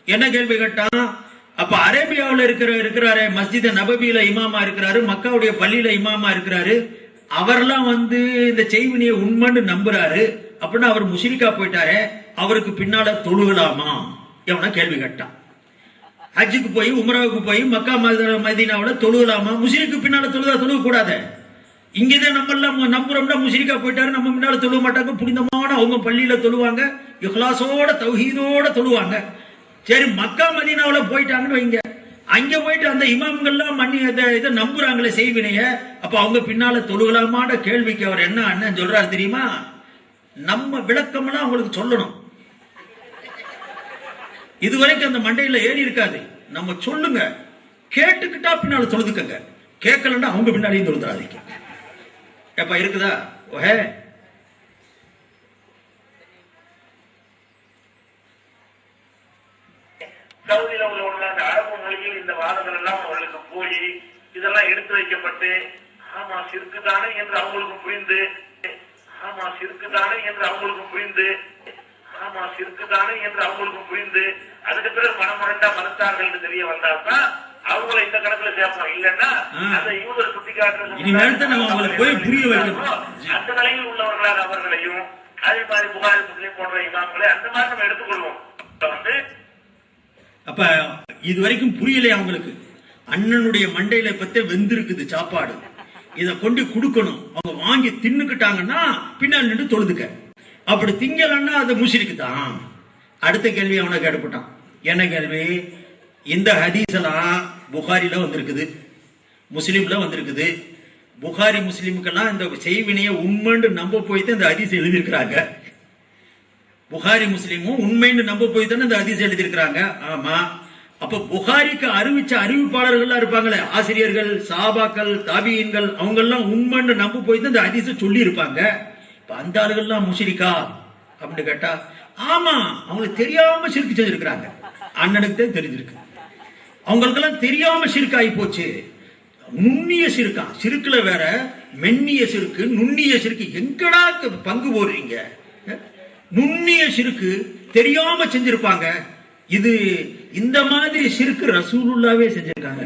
என்ன கேள்வி கேட்டான்? அப்ப அரேபியாவில் இருக்கிறாரு, மஸ்ஜித் நபவியில இமாமா இருக்கிறாரு, மக்காவுடைய பள்ளியில இமாமா இருக்கிறாரு, அவர்லாம் இந்த செய்வினையை உண்மைன்னு நம்புறாரு, அப்படின்னா அவர் முஷ்ரிக்கா போயிட்டாரு, அவருக்கு பின்னால தொழுகலாமா எவனா கேள்வி கேட்டான். ஹஜ்ஜுக்கு போய் உம்ராவுக்கு போய் மக்கா மதீனாவுல தொழுகலாமா? முஷ்ரிக்கு பின்னால தொழுக கூடாது. இங்கதான் நம்ம எல்லாம் நம்புறோம்னா முஷ்ரிக்கா போயிட்டாரு, நம்ம முன்னால தொழுக மாட்டாங்க, புனிதமான அவங்க பள்ளியில தொழுவாங்க, இஹ்லாஸோட தௌஹீதோட தொழுவாங்க. சரி, மக்கா மதீனாவுல போயிட்டாங்கன்னு வைங்க, அங்க போயிட்டு அந்த இமாம்கள்லாம் இதை நம்புறாங்களே செய்வினைய, அப்ப அவங்க பின்னால தொழுகலாமான கேள்விக்கு அவர் என்ன சொல்றாரு தெரியுமா? நம்ம விளக்கம்லாம் அவங்களுக்கு சொல்லணும். இதுவரைக்கும் அந்த மண்டையில ஏறி இருக்காது. நம்ம சொல்லுங்க, கேட்டுக்கிட்டா பின்னால தொழுதுக்கங்க, கேட்கலன்னா அவங்க பின்னாலையும் தொழுதுறாதீங்க. எப்ப இருக்குதா? ஓஹே, சவுதியில உள்ள அந்த அரபு மொழியில் இந்த வாதங்கள் எல்லாம் அவர்களுக்கு போய் இதெல்லாம் எடுத்து வைக்கப்பட்டு, ஆமா சிறுக்குதானே என்று அவங்களுக்கு புரிந்து, ஆமா சிறுக்குதானே என்று அவங்களுக்கு புரிந்து, ஆமா சிறுக்குதானே என்று அவங்களுக்கு புரிந்து, அதுக்கு பிறகு மனமுரண்டா மறுத்தார்கள் என்று தெரிய வந்தால்தான் அவங்கள இந்த கணக்குல சேர்ப்போம். இல்லன்னா அந்த யூதர் சுட்டிக்காட்டுறது அந்த நிலையில் உள்ளவர்களால் அவர்களையும், அதே மாதிரி புகாரி முஸ்லிம் போன்ற இமாம்களை அந்த மாதிரி நம்ம எடுத்துக்கொள்வோம். அப்ப இது வரைக்கும் புரியல அவங்களுக்கு. அண்ணனுடைய மண்டையில பத்தி வெந்திருக்குது சாப்பாடு, இத கொண்டு கொடுக்கணும். அவங்க வாங்கி தின்னுக்கிட்டாங்கன்னா பின்னால் நின்று தொழுதுக்க, அப்படி திங்கலன்னா அது முஷ்ரிக்கு தான். அடுத்த கேள்வி அவனை கேட்டுப்பட்டான். என்ன கேள்வி? இந்த ஹதீஸ் எல்லாம் புகாரில வந்திருக்குது, முஸ்லீம்ல வந்திருக்குது. புகாரி முஸ்லீமுக்கெல்லாம் இந்த செய்வினைய உண்மைன்னு நம்ப போய்தான் இந்த ஹதீஸ் எழுதியிருக்கிறாங்க. புகாரி முஸ்லீமும் உண்மைன்னு நம்ப போய் தானே இந்த ஹதீஸ் எழுதியிருக்கிறாங்க. ஆமா, அப்ப புகாரிக்கு அறிவிச்ச அறிவிப்பாளர்கள் இருப்பாங்களே, ஆசிரியர்கள், சஹாபாக்கள், தாபியீன்கள், அவங்க எல்லாம் உண்மைன்னு நம்ப போய் தான் இந்த ஹதீஸை சொல்லி இருப்பாங்க. இப்ப அந்த ஆளுகள்லாம் முஷ்ரிக்கா அப்படின்னு கேட்டா, ஆமா, அவங்களுக்கு தெரியாம ஷிர்க் செஞ்சிருக்கிறாங்க. அண்ணனுக்கு தான் தெரிஞ்சிருக்கு, அவங்களுக்கெல்லாம் தெரியாம ஷிர்க் ஆகி போச்சு. நுண்ணிய சிறுக்கா, சிறுக்குல வேற மென்னிய சிறுக்கு, நுண்ணிய சிறுக்கு. எங்கடா பங்கு போடுறீங்க? நுண்ணிய சிறுக்கு தெரியாம செஞ்சிருப்பாங்க. இது இந்த மாதிரி சிறுக்கு ரசூலுல்லாவே செஞ்சிருக்காங்க.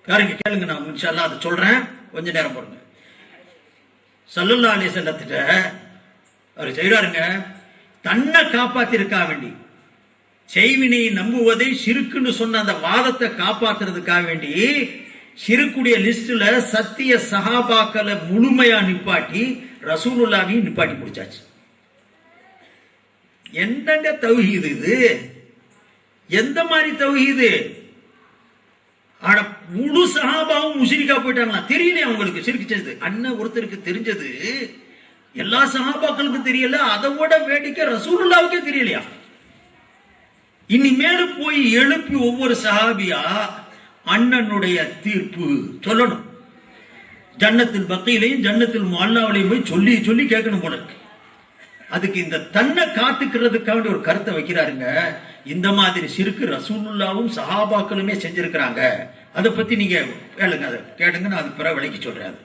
கேளுங்க, நான் இன்ஷா அல்லாஹ் அதை சொல்றேன், கொஞ்ச நேரம் போடுங்க. ஸல்லல்லாஹு அலைஹி வஸல்லம் அவர் செய்றாருங்க, தன்னை காப்பாத்திருக்கா வேண்டி, செய்வினை நம்புவதை சிறுக்குன்னு சொன்ன அந்த வாதத்தை காப்பாத்துறதுக்காக வேண்டி சிறுக்குடைய லிஸ்ட்ல சத்திய சஹாபாக்களை முழுமையா நிப்பாட்டி ரசூலுல்லாவையும் நிப்பாட்டி பிடிச்சாச்சு. என்னங்க தௌஹீது இது? எந்த மாதிரி தௌஹீது? ஆனா முழு சஹாபாவும் முஷ்ரிக்கா போயிட்டாங்களா? தெரியல அவங்களுக்கு சிறுக்கு செஞ்சது. அண்ணன் ஒருத்தருக்கு தெரிஞ்சது, எல்லா சஹாபாக்களுக்கும் தெரியல. அதை விட வேடிக்கை ரசூலுல்லாவுக்கே தெரியலையா? இனிமேல் போய் எழுப்பி ஒவ்வொரு சஹாபியா அண்ணனுடைய தீர்ப்பு சொல்லணும். ஜன்னத்தில் பக்கையிலையும் ஜன்னத்தில் முஅல்லாவிலையும் போய் சொல்லி சொல்லி கேட்கணும் போல இருக்கு. அதுக்கு இந்த தன்னை காத்துக்கிறதுக்காக ஒரு கருத்தை வைக்கிறாருங்க. இந்த மாதிரி சிறுக்கு ரசூலுல்லாவும் சஹாபாக்களுமே செஞ்சிருக்கிறாங்க. அதை பத்தி நீங்க கேளுங்க, அதை கேளுங்க, நான் அது பிற விலைக்கு சொல்றேன்.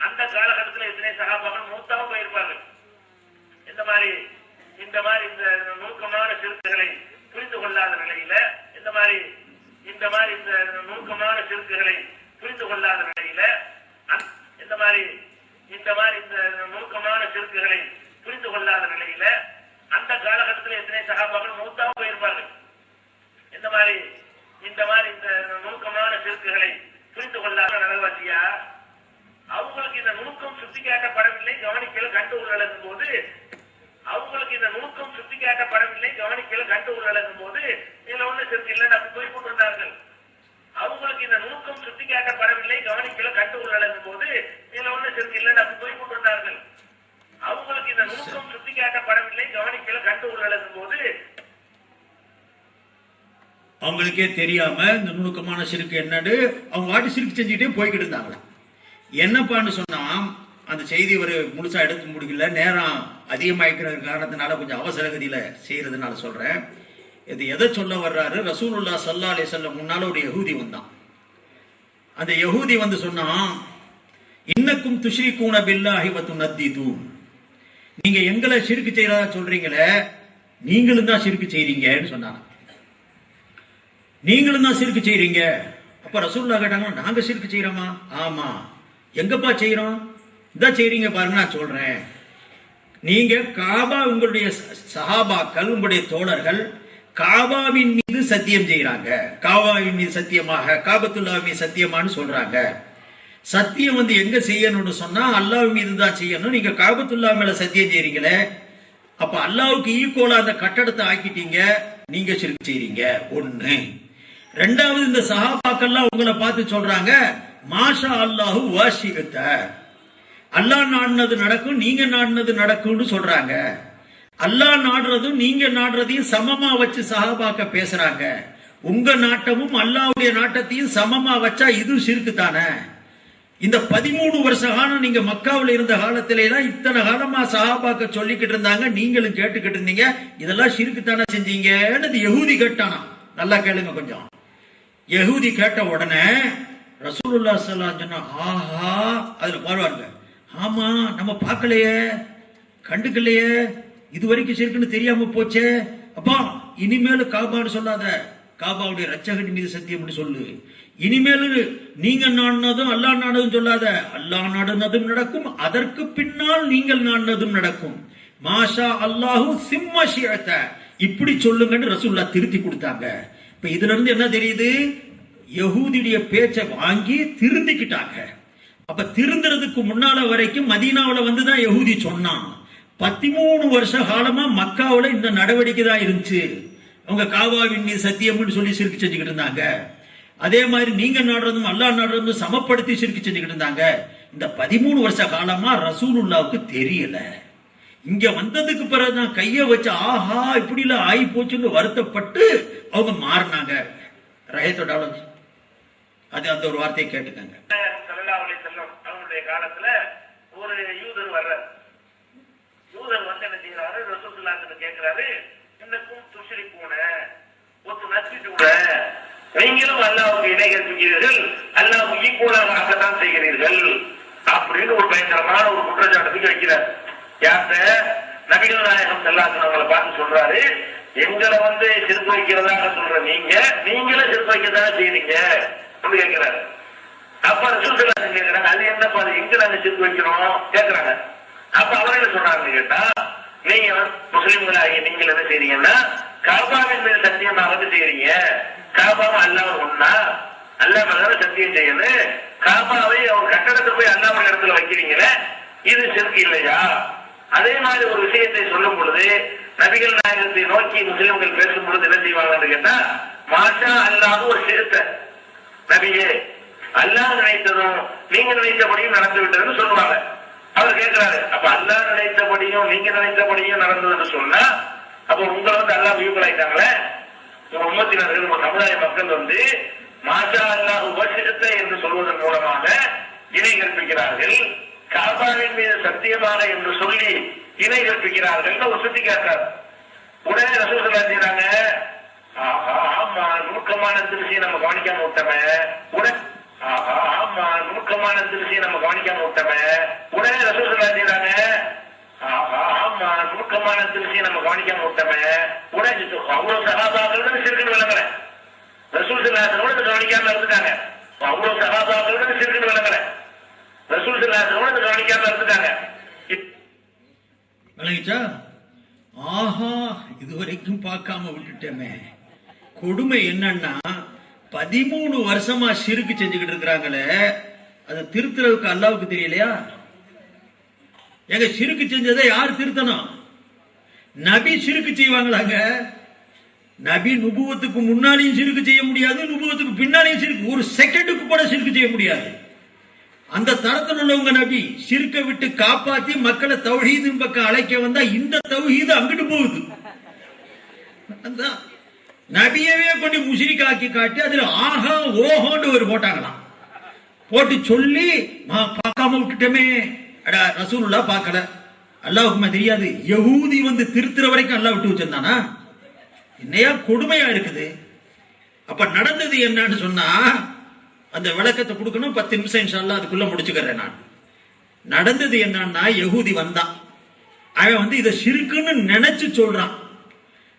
அந்த காலகட்டத்தில் எத்தனை சகாபாக்கள் மூத்தாவும் போயிருப்பார்கள். இந்த மாதிரி இந்த நுணுக்கமான சிறுக்குகளை புரிந்து கொள்ளாத நிலையில, இந்த மாதிரி நுணுக்கமான சிறுக்குகளை புரிந்து கொள்ளாத நிலையில, இந்த மாதிரி நுணுக்கமான சிறுக்குகளை புரிந்து கொள்ளாத நிலையில அந்த காலகட்டத்தில் எத்தனை சகாபாக்கள் மூத்தாவும் போயிருப்பார்கள். இந்த மாதிரி நுணுக்கமான சிறுக்குகளை புரிந்து கொள்ளாத நகர்வாசியா அவங்களுக்கு இந்த நுணுக்கம் சுட்டி காட்டப்படவில்லை, கவனிக்கல கண்டு உருளகும் போது, அவங்களுக்கு இந்த நுணுக்கம் சுட்டி காட்டப்படவில்லை, கவனிக்கல கண்டு உருளகும் போது இதுல ஒண்ணு சிறுக்கு இல்லைன்னு அப்படி போய் கொண்டிருந்தார்கள். அவங்களுக்கு இந்த நுணுக்கம் சுட்டி காட்டப்படவில்லை, கவனிக்கல கண்டு உருளகும் போது இதுல ஒண்ணு சிறுக்கு இல்லைன்னு அப்படி போய் கொண்டிருந்தார்கள். அவங்களுக்கு இந்த நுணுக்கம் சுட்டி காட்டப்படவில்லை, கவனிக்கல கண்டு உருளகும் போது அவங்களுக்கே தெரியாம இந்த நுணுக்கமான சிறுக்கு என்னன்னு அவங்க வாட்டி சிறுக்கு செஞ்சுட்டே போய்கிட்டு இருந்தாங்களா. என்னப்பான்னு சொன்னா, அந்த செய்தி ஒரு முழுசா எடுத்து முடிக்கல, நேரம் அதிகமாயிக்கிற காரணத்தினால கொஞ்சம் அவசர கதியில செய்யறதுனால சொல்றேன். இது எதை சொல்ல வர்றாரு? ரசூலுல்லாஹ் ஸல்லல்லாஹு அலைஹி வஸல்லம் முன்னால ஒரு யஹூதி வந்தான். அந்த யஹூதி வந்து சொன்னான், இன்னக்கும் துஷ்ரிகூன பில்லாஹி வ துனத்திதூன், நீங்க எங்களை ஷிர்க் செய்யறதா சொல்றீங்களே, நீங்களும் தான் ஷிர்க் செய்றீங்கன்னு சொன்னாங்க. நீங்களும் தான் ஷிர்க் செய்றீங்க. அப்ப ரசூலுல்லாஹ் கேட்டாங்க, நாங்க ஷிர்க் செய்யறோமா? ஆமா. எங்கப்பா செய்யறோம்? இதான் செய்றீங்க பாருங்க, நான் சொல்றேன். நீங்க காபா, உங்களுடைய சஹாபாக்கள், உங்களுடைய தோழர்கள் காபாவின் மீது சத்தியம் செய்யறாங்க. காபாவின் மீது சத்தியமாக, காபத்துல்லா மீது சத்தியமானு சொல்றாங்க. சத்தியம் வந்து எங்க செய்யணும்னு சொன்னா அல்லாஹ் மீது தான் செய்யணும். நீங்க காபத்துல்லா மேல சத்தியம் செய்றீங்களே, அப்ப அல்லாஹ்வுக்கு ஈக்குவலா அந்த கட்டடத்தை ஆக்கிட்டீங்க, நீங்க ஷிர்க் செய்றீங்க. ஒண்ணு. ரெண்டாவது, இந்த சஹாபாக்கள்லாம் உங்களை பார்த்து சொல்றாங்க, மாஷா அல்லாஹு வாஷிகத்த, அல்லாஹ் நாடினது நடக்கும், நீங்க நாடினது நடக்கும்னு சொல்றாங்க. அல்லாஹ் நாடுறதும் நீங்க நாடுறதையும் சமமா வச்சு சஹாபாக்க பேசுறாங்க. உங்க நாட்டமும் அல்லாஹ்வுடைய நாட்டத்தையும் சமமா வச்சா இது ஷிர்க் தானே? இந்த 13 வருஷ காலம் நீங்க மக்காவுல இருந்த காலத்தில எல்லாம் இத்தனை காலமா சஹாபாக்க சொல்லிக்கிட்டு இருந்தாங்க, நீங்களும் கேட்டுக்கிட்டு இருந்தீங்க, இதெல்லாம் ஷிர்க் தானே செஞ்சீங்கன்னு யஹூதி கேட்டானா. நல்லா கேளுங்க கொஞ்சம். யஹூதி கேட்ட உடனே ரசூலுல்லாஹ் ஸல்லல்லாஹு அலைஹி வஸல்லம், ஆஹா, அதுல பாருவாங்க, ஆமா நம்ம பார்க்கலையே, கண்டுக்கலையே, இது வரைக்கும் ஷிர்க்னு தெரியாம போச்சே. அப்பா இனிமேல் காபான்னு சொல்லாத, காபாவுடைய ரட்சகன் மீது சத்தியம் சொல்லு. இனிமேல் நீங்க நாடினதும் அல்லாஹ் நாடுனதும் சொல்லாத, அல்லாஹ் நாடுனதும் நடக்கும், அதற்கு பின்னால் நீங்கள் நாடினதும் நடக்கும். மாஷா அல்லாஹு சிம்ம ஷியத, இப்படி சொல்லுங்கன்னு ரசூலுல்லாஹ் திருத்தி கொடுத்தாங்க. இப்ப இதுல இருந்து என்ன தெரியுது? யஹூதியுடைய பேச்சை வாங்கி திருந்திக்கிட்டாங்க. அப்ப திருந்துறதுக்கு முன்னால வரைக்கும் மதீனாவுல வந்துதான் யஹூதி சொன்னான். 13 வருஷ காலமா மக்காவுல இந்த நடவடிக்கை தான் இருந்துச்சு. அவங்க காபாவின் மீது சத்தியம்னு சொல்லி ஷிர்க் செஞ்சுக்கிட்டு இருந்தாங்க. அதே மாதிரி நீங்க நாடுறதும் அல்லாஹ் நாடுறதும் சமப்படுத்தி ஷிர்க் செஞ்சுக்கிட்டு இருந்தாங்க. இந்த 13 வருஷ காலமா ரசூலுல்லாவுக்கு தெரியல. இங்க வந்ததுக்கு பிறகுதான் கைய வச்சு, ஆஹா இப்படி இல்ல ஆகி போச்சுன்னு வருத்தப்பட்டு அவங்க மாறினாங்க. ரஹத்தோட அது அந்த ஒரு வார்த்தையை கேட்டுக்கங்க. அவங்களுடைய காலத்துல ஒரு யூதர் வர்றார். யூதர் வந்து என்ன செய்யறாரு, ரசூலுல்லாஹ் கேட்கிறாரு, இன்னக்கும் துஷ்ரிகூன வ துனத்திதூன, நீங்களும் அல்லாஹ்வுக்கு இணை கற்பிக்கிறீர்கள், அல்லாஹ்வுக்கு ஈக்குவலாக ஆக்கத்தான் செய்கிறீர்கள் அப்படின்னு ஒரு பயங்கரமான ஒரு குற்றச்சாட்டுக்கு வைக்கிறார். யார்கிட்ட? நபிகள் நாயகம் ஸல்லல்லாஹு அலைஹி வஸல்லம் பார்த்து சொல்றாரு, எங்களை வந்து ஷிர்க் வைக்கிறதாக சொல்ற நீங்களும் ஷிர்க் வைக்கிறதா செய்றீங்க அப்படின்னு கேட்கிறாரு. அப்ப ரசூல் ஸல்லல்லாஹு அலைஹி வஸல்லம் கேட்கிறாங்க, அது என்னப்பா, அது எங்க நாங்க ஷிர்க் வைக்கிறோம் கேட்கிறாங்க. அப்ப அவர் என்ன சொல்றாருன்னு கேட்டா, நீங்க முஸ்லிம்களாகிய நீங்கள் என்ன செய்றீங்கன்னா காபாவின் மீது சத்தியமாக செய்றீங்க. காபாவை அல்லாஹ் ஒன்னா, அல்லாஹ் மேல சத்தியம் செய்யணும். காபாவை அவர் கட்டடத்தை போய் அல்லாஹ் இடத்துல வைக்கிறீங்களே, இது ஷிர்க் இல்லையா? அதே மாதிரி ஒரு விஷயத்தை சொல்லும் பொழுது நபிகள் நாயகத்தை நோக்கி முஸ்லிம்கள் பேசும் பொழுது என்ன செய்வாங்கன்னு கேட்டா, மாஷா அல்லாஹ் ஒரு சிறுத்தை, நபியே அல்லாஹ் நினைத்ததும் நீங்க நினைத்தபடியும் நடந்து விட்டதுன்னு சொல்லுவாங்க. அவர் கேட்கிறாரு, அப்ப அல்லாஹ் நினைத்தபடியும் நீங்க நினைத்தபடியும் நடந்ததுன்னு சொன்னா, அப்ப உங்களை வந்து அல்லாஹ் வியூக்கலாயிட்டாங்களே, உங்க உம்மத்தினர்கள், உங்க சமுதாய மக்கள் வந்து மாஷா அல்லாஹ் உபசிரத்தை என்று சொல்வதன் மூலமாக இணை கற்பிக்கிறார்கள், காபாவின் மீது சத்தியமாக என்று சொல்லி இணை கற்பிக்கிறார்கள் ஒரு சுத்தி காட்டுறார். உடனே ரசூல் ஸல்லல்லாஹு அலைஹி வஸல்லம், ஆமா நுணுக்கமான திருச்சியை நம்ம கவனிக்காம விட்டோமே, ஆமா நுணுக்கமான திருச்சியை நம்ம கவனிக்காம விட்டோமே. உடனே ரசூல் ஸல்லல்லாஹு அலைஹி வஸல்லம், ஆமா நுணுக்கமான திருச்சியை நம்ம கவனிக்காம விட்டோமே. உடனே அவ்வளவு சகாபாக்கள் ஷிர்க்னு விளங்கல. ரசூல் ஸல்லல்லாஹு அலைஹி வஸல்லம் கவனிக்காம இருந்துட்டாங்க. அவ்வளவு சகாபாக்கள் ஷிர்க்னு விளங்கல. ரசூல் ஸல்லல்லாஹு அலைஹி வஸல்லம் கவனிக்காம இருந்துட்டாங்க. விளங்கிச்சா? ஆஹா இதுவரைக்கும் பார்க்காம விட்டுட்டேமே. கொடுமை என்னன்னா, 13 வருஷமா ஷிர்க் செஞ்சுக்கிட்டு இருக்கிறாங்களே, அதை திருத்துறதுக்கு அல்லாஹ்வுக்கு தெரியலையா? எங்க ஷிர்க் செஞ்சதை யார் திருத்தணும்? நபி ஷிர்க் செய்வாங்களாங்க? நபி நுபுவத்துக்கு முன்னாடியும் ஷிர்க் செய்ய முடியாது, நுபுவத்துக்கு பின்னாடியும் ஷிர்க், ஒரு செகண்டுக்கு கூட ஷிர்க் செய்ய முடியாது. அந்த தரத்தில் உள்ளவங்க நபி ஷிர்க்கை விட்டு காப்பாத்தி மக்களை தௌஹீதின் பக்கம் அழைக்க வந்தா இந்த தௌஹீது அங்கிட்டு போகுது. நபியவே கொண்டு முஷ்ரிக் ஆக்கி காட்டி அதுல ஆஹா ஓஹோன்னு ஒரு போட்டாங்களாம். போட்டு சொல்லி பார்க்காம விட்டுட்டோமே. அடா ரசூலுல்லாஹ் பார்க்கல, அல்லாஹ்வுக்கு தெரியாது. யஹூதி வந்து திருத்துற வரைக்கும் அல்லாஹ் விட்டு வச்சிருந்தானா? என்னையா கொடுமையா இருக்குது. அப்ப நடந்தது என்னன்னு சொன்னா, அந்த விளக்கத்தை கொடுக்கணும். 10 நிமிஷம் இன்ஷா அல்லாஹ் அதுக்குள்ள முடிச்சுக்கிறேன். நான் நடந்தது என்னன்னா, யகூதி வந்தான். அவன் வந்து இதை ஷிருக்குன்னு நினைச்சு சொல்றான்.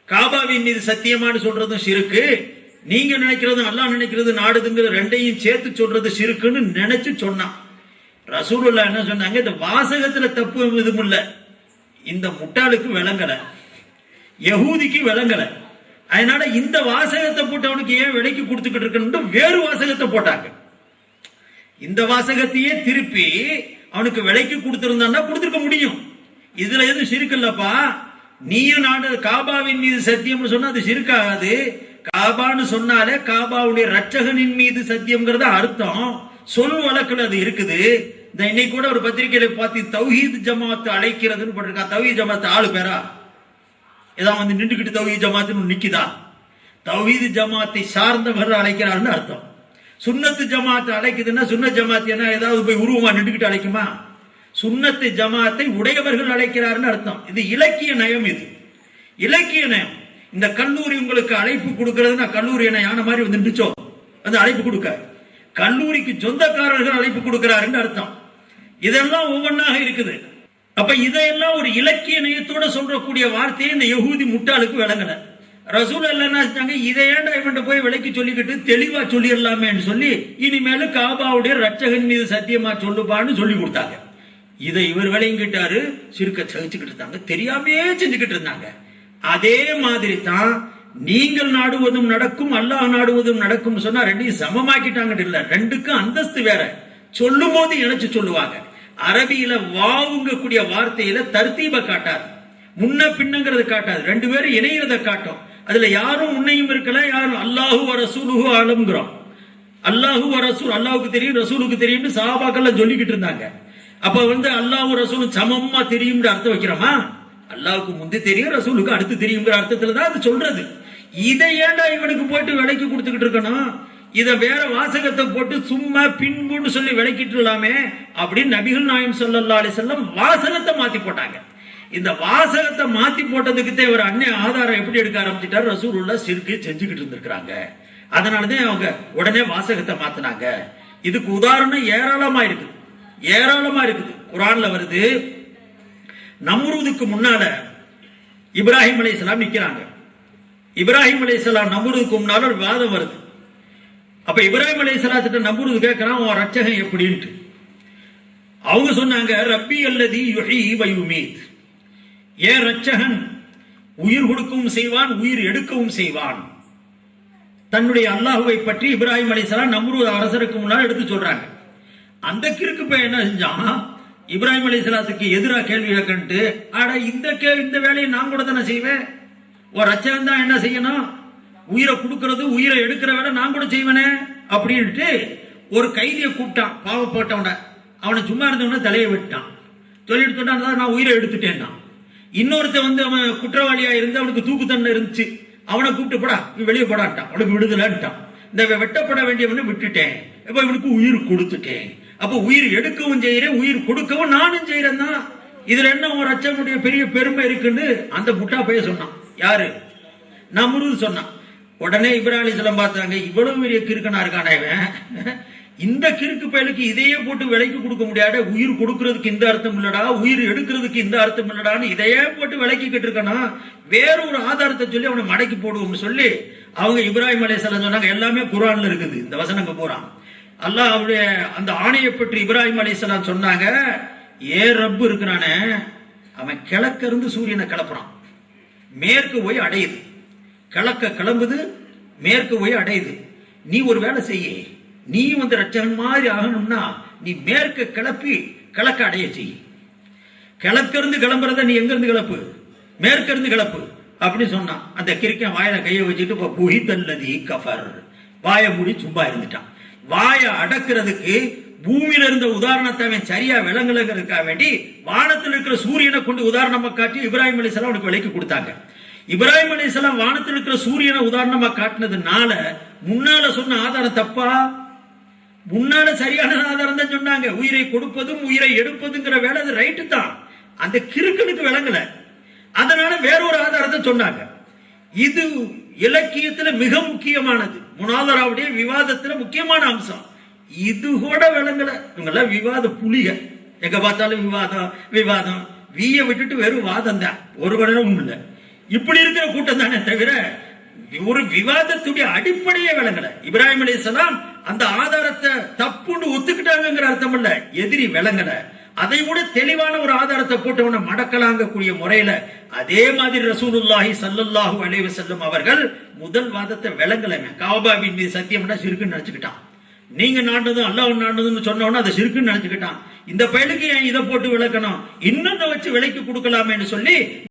காபாவின் மீது சத்தியமானு சொல்றதும் ஷிருக்கு, நீங்க நினைக்கிறதும் அல்லாஹ் நினைக்கிறது நாடுதுங்கிற ரெண்டையும் சேர்த்து சொல்றது ஷிருக்குன்னு நினைச்சு சொன்னான். ரசூலுல்லாஹ் என்ன சொன்னாங்க, இந்த வாசகத்துல தப்பு எதுவும் இல்ல, இந்த முட்டாளுக்கு விளங்கல, யகூதிக்கு விளங்கல, அதனால இந்த வாசகத்தை போட்டு அவனுக்கு ஏன் விலைக்கு கொடுத்துக்கிட்டு இருக்கணும் வேறு வாசகத்தை போட்டாங்க. இந்த வாசகத்தையே திருப்பி அவனுக்கு விலைக்கு கொடுத்திருந்தான்னா கொடுத்திருக்க முடியும். இதுல எதுவும் ஷிருக்கில்லப்பா, நீயும் நாடு காபாவின் மீது சத்தியம் சொன்னா அது ஷிருக்காகாது. காபான்னு சொன்னாலே காபாவுடைய ரட்சகனின் மீது சத்தியம்ங்கிறத அர்த்தம், சொல் வழக்குல அது இருக்குது. இந்த இன்னைக்கு கூட ஒரு பத்திரிகையில பார்த்து தௌஹீத் ஜமாத் அழைக்கிறதுன்னு போட்டிருக்கா. தௌஹீத் ஜமாத் ஆளு பேரா ஏதாவது வந்து நின்றுகிட்டு தௌஹீத் ஜமாத்துன்னு நிக்குதா? தௌஹீத் ஜமாத்தை சார்ந்தவர்கள் அழைக்கிறாருன்னு அர்த்தம். சுன்னத்து ஜமாத் அழைக்குதுன்னா சுன்னத் ஜமாத் என்ன ஏதாவது போய் உருவமா நின்றுகிட்டு அழைக்குமா? சுன்னத்து ஜமாத்தை உடையவர்கள் அழைக்கிறாருன்னு அர்த்தம். இது இலக்கிய நயம், இது இலக்கிய நயம். இந்த கல்லூரி உங்களுக்கு அழைப்பு கொடுக்கறதுன்னா கல்லூரி என்ன யானை மாதிரி வந்து நின்றுச்சோ அது அழைப்பு கொடுக்க, கல்லூரிக்கு சொந்தக்காரர்கள் அழைப்பு கொடுக்கிறாருன்னு அர்த்தம். இதெல்லாம் ஒவ்வொன்றாக இருக்குது. அப்ப இதையெல்லாம் ஒரு இலக்கிய நயத்தோட சொல்றக்கூடிய வார்த்தையை இந்த யகூதி முட்டாளுக்கு விளங்கல. ரசூல் என்ன செஞ்சாங்க, இதை ஏன்டா இவன்ட்ட போய் விலைக்கு சொல்லிக்கிட்டு தெளிவா சொல்லிடலாமேன்னு சொல்லி இனிமேலும் காபாவுடைய ரட்சகன் மீது சத்தியமா சொல்லுப்பான்னு சொல்லி கொடுத்தாங்க. இதை இவர் விளங்கிட்டாரு, சிறுக்க சகிச்சுக்கிட்டு இருந்தாங்க, தெரியாமே செஞ்சுக்கிட்டு இருந்தாங்க. அதே மாதிரி தான் நீங்கள் நாடுவதும் நடக்கும், அல்லாஹ் நாடுவதும் நடக்கும் சொன்னா ரெண்டையும் சமமாக்கிட்டாங்க. இல்ல, ரெண்டுக்கும் அந்தஸ்து வேற. சொல்லும் போது இணைச்சு சொல்லுவாங்க. அரபியில வாவுங்க கூடிய வார்த்தையில தர்த்தீப காட்டாது, முன்ன பின்னங்கிறது காட்டாது, ரெண்டு பேரும் இணைகிறத காட்டும். அதுல யாரும் உன்னையும் இருக்கல, யாரும் அல்லாஹு வ ரசூலுஹு ஆலம்ங்கிறோம். அல்லாஹு வ ரசூல், அல்லாஹுக்கு தெரியும் ரசூலுக்கு தெரியும்னு சஹாபாக்கள் சொல்லிக்கிட்டு இருந்தாங்க. அப்ப வந்து அல்லாஹு ரசூலும் சமமா தெரியும்னு அர்த்தம் வைக்கிறோமா? அல்லாஹுக்கு முந்தி தெரியும், ரசூலுக்கு அடுத்து தெரியுங்கிற அர்த்தத்துல தான் அது சொல்றது. இதை ஏன்டா இவனுக்கு போயிட்டு விலைக்கு கொடுத்துக்கிட்டு இருக்கணும்? இத வேற வாசகத்தை போட்டு சும்மா பின்புன்னு சொல்லி விளக்கிட்டு இல்லாமே அப்படின்னு நபிகள் நாயகம் ஸல்லல்லாஹு அலைஹி வஸல்லம் வாசகத்தை மாத்தி போட்டாங்க. இந்த வாசகத்தை மாத்தி போட்டதுக்கு இவர் அண்ணன் ஆதாரம் எப்படி எடுக்க ஆரம்பிச்சிட்டாரு, ரசூலுல்லாஹ் ஷிர்க் செஞ்சுக்கிட்டு இருந்திருக்காங்க, அதனாலதான் அவங்க உடனே வாசகத்தை மாத்தினாங்க. இதுக்கு உதாரணம் ஏராளமா இருக்குது, ஏராளமா இருக்குது. குர்ஆன்ல வருது, நம்ரூதுக்கு முன்னால இப்ராஹிம் அலைஹிஸ்ஸலாம் நிக்கிறாங்க. இப்ராஹிம் அலைஹிஸ்ஸலாம் நம்ரூதுக்கு முன்னால ஒரு வாதம் வருது. அப்ப இப்ராஹிம் அலைஹிஸ்ஸலாத்திட்ட நம்ரூது கேட்கிறான், உன் ரட்சகன் எப்படின்ட்டு. அவங்க சொன்னாங்க, ரப்பி அல்லதி யுஹ்யி வ யுமீத், ஏன் ரட்சகன் உயிர் கொடுக்கவும் செய்வான் உயிர் எடுக்கவும் செய்வான். தன்னுடைய அல்லாஹுவை பற்றி இப்ராஹிம் அலைஹிஸ்ஸலாம் நம்ரூத் அரசருக்கு முன்னால் எடுத்து சொல்றாங்க. அந்த கிறுக்கு போய் என்ன செஞ்சான், இப்ராஹிம் அலைஹிஸ்ஸலாத்துக்கு எதிராக கேள்வி கேட்கன்ட்டு, ஆட இந்த வேலையை நான் கூட தானே செய்வேன், ஒரு ரட்சகன் தான் என்ன செய்யணும், உயிரை கொடுக்கறது உயிரை எடுக்கிற வேலை நான் கூட செய்வேனே அப்படின்ட்டு ஒரு கைதியை கூப்பிட்டான், பாவப்பட்டவன. அவனை சும்மா இருந்தவன தலையை விட்டான், சொல்லிட்டு சொன்னான் நான் உயிரை எடுத்துட்டேன்னா. இன்னொருத்த வந்து அவன் குற்றவாளியா இருந்து அவனுக்கு தூக்கு தண்டனை இருந்துச்சு, அவனை கூப்பிட்டு போடா வெளியே போடான்ட்டான், அவனுக்கு விடுதலைன்ட்டான். இந்த வெட்டப்பட வேண்டியவனை விட்டுட்டேன், இப்ப இவனுக்கு உயிர் கொடுத்துட்டேன். அப்ப உயிர் எடுக்கவும் செய்யறேன் உயிர் கொடுக்கவும் நானும் செய்யறேன் தான். இதுல என்ன ஒரு ரட்சகனுடைய பெரிய பெருமை இருக்குன்னு அந்த முட்டா பைய சொன்னான். யாரு? நம்ரூத் சொன்னான். உடனே இப்ராஹிம் அலைஹிஸ்ஸலாம் பார்த்தாங்க, இவ்வளவு பெரிய கிறுக்கனா இருக்கானே இவன், இந்த கிறுக்கு பயலுக்கு இதையே போட்டு விலைக்கு கொடுக்க முடியாத, உயிர் கொடுக்கறதுக்கு இந்த அர்த்தம் இல்லடா உயிர் எடுக்கிறதுக்கு இந்த அர்த்தம் இல்லடான்னு இதையே போட்டு விலைக்கிட்டு இருக்கணும், வேற ஒரு ஆதாரத்தை சொல்லி அவனை மடக்கி போடுவோம்னு சொல்லி அவங்க இப்ராஹிம் அலைஹிஸ்ஸலாம் சொன்னாங்க. எல்லாமே குர்ஆன்ல இருக்குது, இந்த வசனங்க போறான். அல்லாஹ் அவருடைய அந்த ஆணையை பற்றி இப்ராஹிம் அலைஹிஸ்ஸலாம் சொன்னாங்க, ஏ ரப்பு இருக்கிறானே அவன் கிழக்க இருந்து சூரியனை கிளப்புறான், மேற்கு போய் அடையுது, கிழக்க கிளம்புது மேற்கு போய் அடையுது. நீ ஒரு வேலை செய்ய, நீ வந்து ரட்சகன் மாதிரி ஆகணும்னா நீ மேற்க கிளப்பி கிழக்க அடைய செய்ய. கிழக்க இருந்து கிளம்புறத நீ எங்க இருந்து கிளப்பு, மேற்க இருந்து கிளப்பு அப்படின்னு சொன்னான். அந்த கிறுக்கன் வாயில கையை வச்சுட்டு இப்ப புஹிதல்லதி கஃபர், வாயை மூடி சும்மா இருந்துட்டான். வாயை அடக்கிறதுக்கு பூமியில இருந்த உதாரணத்தை அவன் சரியா விளங்கலுங்கிறதுக்காக வேண்டி வானத்தில் இருக்கிற சூரியனை கொண்டு உதாரணமா காட்டி இப்ராஹிம் அலைஹிஸ்ஸலாம் அவனுக்கு விலைக்கு கொடுத்தாங்க. இப்ராஹிம் அலைஹிஸ்ஸலாம் வானத்தில் இருக்கிற சூரியனை உதாரணமா காட்டினதுனால முன்னால சொன்ன ஆதாரம் தப்பா? முன்னால சரியான ஆதாரம் தான் சொன்னாங்க. உயிரை கொடுப்பதும் உயிரை எடுப்பதுங்கிற வேலை அது ரைட்டு தான், அந்த கிறுக்கனுக்கு விளங்கல, அதனால வேறொரு ஆதாரத்தை சொன்னாங்க. இது இலக்கியத்துல மிக முக்கியமானது, முனாதராவுடைய விவாதத்துல முக்கியமான அம்சம். இது கூட விளங்கல. இவங்கெல்லாம் விவாத புலிக, எங்க பார்த்தாலும் விவாதம் விவாதம். வீய விட்டுட்டு வெறும் வாதம் தான், ஒரு கடனும் இல்லை. இப்படி இருக்கிற கூட்டம் தானே தவிர ஒரு விவாதத்துடைய அடிப்படையே விளங்கல. இப்ராஹிம் அலைஹிஸ்ஸலாம் அந்த ஆதாரத்தை தப்புன்னு ஒத்துக்கிட்டாங்கிற அர்த்தம் இல்ல, எதிரி விளங்கல. அதை விட தெளிவான ஒரு ஆதாரத்தை போட்டவன மடக்கலாங்க கூடிய முறையில அதே மாதிரி ரசூலுல்லாஹி ஸல்லல்லாஹு அலைஹி வஸல்லம் அவர்கள் முதல் வாதத்தை விளங்கலங்க. காபாவின் மீது சத்தியம்னா சிறுக்குன்னு நினைச்சுக்கிட்டான். நீங்க நாண்டதும் அல்லாஹ் நாண்டதுன்னு சொன்னவன அதை சிறுக்குன்னு நினைச்சுக்கிட்டான். இந்த பயலுக்கு ஏன் இதை போட்டு விளக்கணும், இன்னொன்னு வச்சு விலைக்கு கொடுக்கலாமேன்னு சொல்லி